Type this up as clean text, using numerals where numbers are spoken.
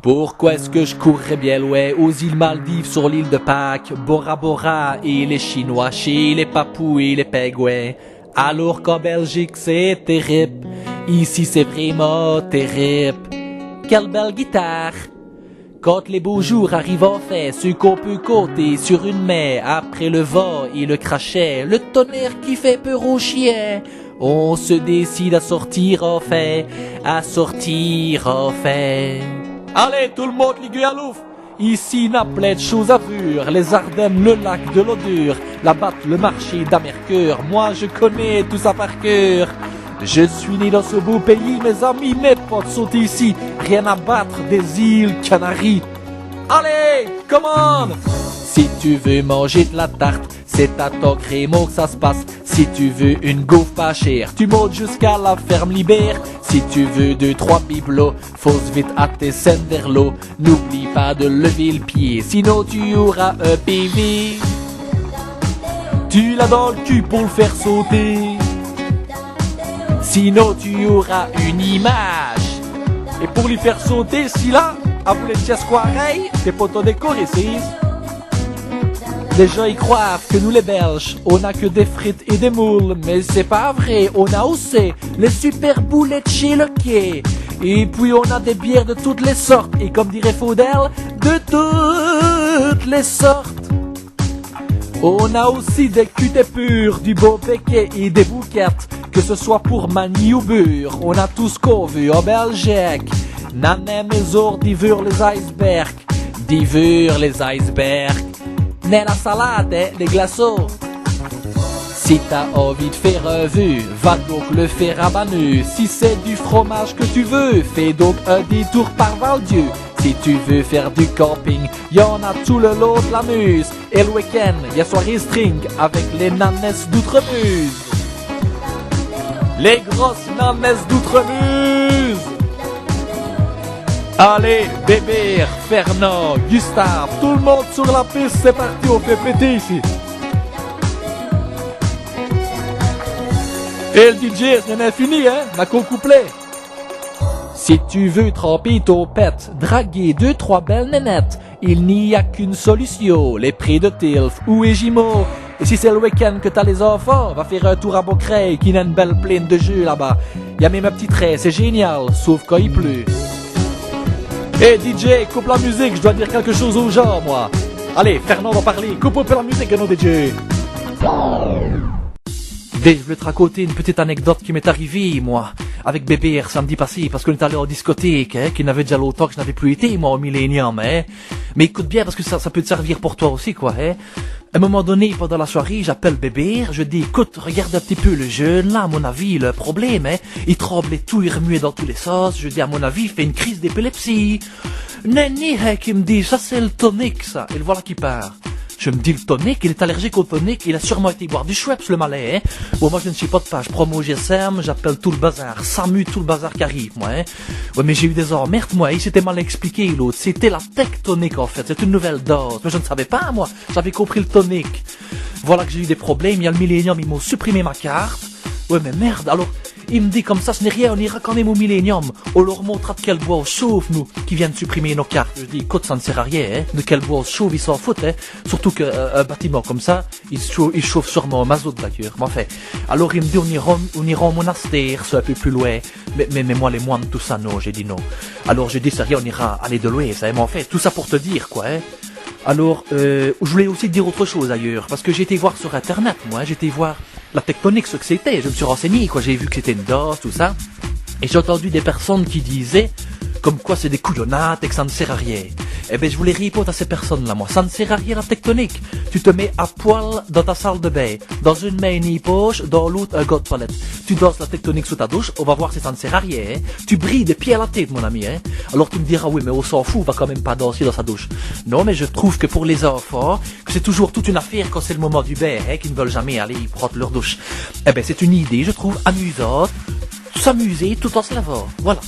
Pourquoi est-ce que je courrais bien loin aux îles Maldives sur l'île de Pâques, Bora Bora et les Chinois chez les Papous et les Pingouins, alors qu'en Belgique c'est terrible, ici c'est vraiment terrible. Quelle belle guitare! Quand les beaux jours arrivent enfin, ceux qu'on peut compter sur une main, après le vent et le crachet, le tonnerre qui fait peur aux chiens, on se décide à sortir enfin, à sortir enfin. Allez, tout le monde, ligue à l'ouf! Ici, il y a plein de choses à voir. Les Ardennes, le lac de l'Odeur, la Batte, le marché d'Amercure. Moi, je connais tout ça par cœur. Je suis né dans ce beau pays, mes amis, mes potes sont ici. Rien à battre des îles Canaries. Allez, commande! Si tu veux manger de la tarte, c'est à ton crémeau que ça se passe. Si tu veux une gaufre pas chère, tu montes jusqu'à la ferme Libère. Si tu veux 2-3 bibelots, fonce vite à tes scènes vers l'eau. N'oublie pas de lever le pied, sinon tu auras un PV. Tu l'as dans le cul pour le faire sauter, sinon tu auras une image. Et pour lui faire sauter, si là, à vous les tiasquareilles, t'es pas ton décor ici. Les gens y croient que nous les Belges, on a que des frites et des moules, mais c'est pas vrai, on a aussi les super boulettes chez le quai. Et puis on a des bières de toutes les sortes, et comme dirait Faudel, de toutes les sortes. On a aussi des cutés purs, du beau béquet et des bouquettes, que ce soit pour manie ou beurre, on a tout ce qu'on veut en Belgique. Nanem les ors d'ivure les icebergs, d'ivure les icebergs. N'est la salade, les glaçons. Si t'as envie de faire un vœu, va donc le faire à Banneux. Si c'est du fromage que tu veux, fais donc un détour par Val-Dieu. Si tu veux faire du camping, y'en a tout le long de la Meuse. Et le week-end, y'a soirée string avec les nanesses d'Outre-Meuse. Les grosses nanesses d'Outre-Meuse. Allez, Bébert, Fernand, Gustave, tout le monde sur la piste, c'est parti, on fait péter ici. Et le DJ, c'en est fini, hein, ma co-couplet. Si tu veux tremper ton pet, draguer 2-3 belles nénettes, il n'y a qu'une solution, les prix de Tilf ou Égimo. Et si c'est le week-end que t'as les enfants, va faire un tour à Beaucreil, qui n'a une belle plaine de jeux là-bas. Y'a même un petit trait, c'est génial, sauf quand il pleut. Hey DJ, coupe la musique, je dois dire quelque chose aux gens, moi. Allez, Fernand va parler, coupe un peu la musique, non DJ. Dave, je vais te raconter une petite anecdote qui m'est arrivée, moi, avec Bébert samedi passé, parce qu'on est allé en discothèque, hein, qui n'avait déjà longtemps que je n'avais plus été, moi, au Millennium, hein. Mais écoute bien, parce que ça peut te servir pour toi aussi, quoi, hein. À un moment donné, pendant la soirée, j'appelle Bébert, je dis, écoute, regarde un petit peu le jeune, là, à mon avis, le problème, hein, il tremblait tout, il remuait dans tous les sens, je dis, à mon avis, il fait une crise d'épilepsie. Nenni, hein, qui me dit, ça c'est le tonique, ça, et le voilà qui part. Je me dis le tonique, il est allergique au tonique, il a sûrement été boire du Schweppes le malin, hein. Bon, moi je ne suis pas de page promo GSM, j'appelle tout le bazar, Samu, tout le bazar qui arrive, moi, hein. Ouais, mais j'ai eu des emmerdes, moi, il s'était mal expliqué, l'autre, c'était la tectonique en fait, c'est une nouvelle dose, mais je ne savais pas, moi, j'avais compris le tonique. Voilà que j'ai eu des problèmes, il y a le Millennium, ils m'ont supprimé ma carte. Ouais, mais merde, alors, il me dit comme ça, ce n'est rien, on ira quand même au Millennium. On leur montrera de quel bois on chauffe, nous, qui viennent supprimer nos cartes. Je dis, écoute, ça ne sert à rien, hein. De quel bois on chauffe, ils s'en foutent, hein. Surtout qu'un bâtiment comme ça, il chauffe sûrement au mazout d'ailleurs. Mais enfin, alors il me dit, on ira au monastère, c'est un peu plus loin. Mais moi, les moines, tout ça, non, j'ai dit non. Alors j'ai dit, c'est rien, on ira aller de loin, ça, mais en fait, tout ça pour te dire, quoi, hein. Alors, je voulais aussi te dire autre chose ailleurs, parce que j'ai été voir sur internet, moi, j'ai été voir la tectonique, ce que c'était, je me suis renseigné, quoi, j'ai vu que c'était une dose, tout ça, et j'ai entendu des personnes qui disaient, comme quoi c'est des couillonnates et que ça ne sert à rien. Eh ben, je voulais répondre à ces personnes-là, moi, ça ne sert à rien la tectonique. Tu te mets à poil dans ta salle de bain, dans une main une poche, dans l'autre un gars de toilette. Tu danses la tectonique sous ta douche, on va voir si ça ne sert à rien, hein. Tu brilles des pieds à la tête, mon ami, hein. Alors tu me diras, oui, mais on s'en fout, on va quand même pas danser dans sa douche. Non, mais je trouve que pour les enfants, que c'est toujours toute une affaire quand c'est le moment du bain, hein, qu'ils ne veulent jamais aller prendre leur douche. Eh ben, c'est une idée, je trouve, amusante, s'amuser tout en se lavant. Voilà.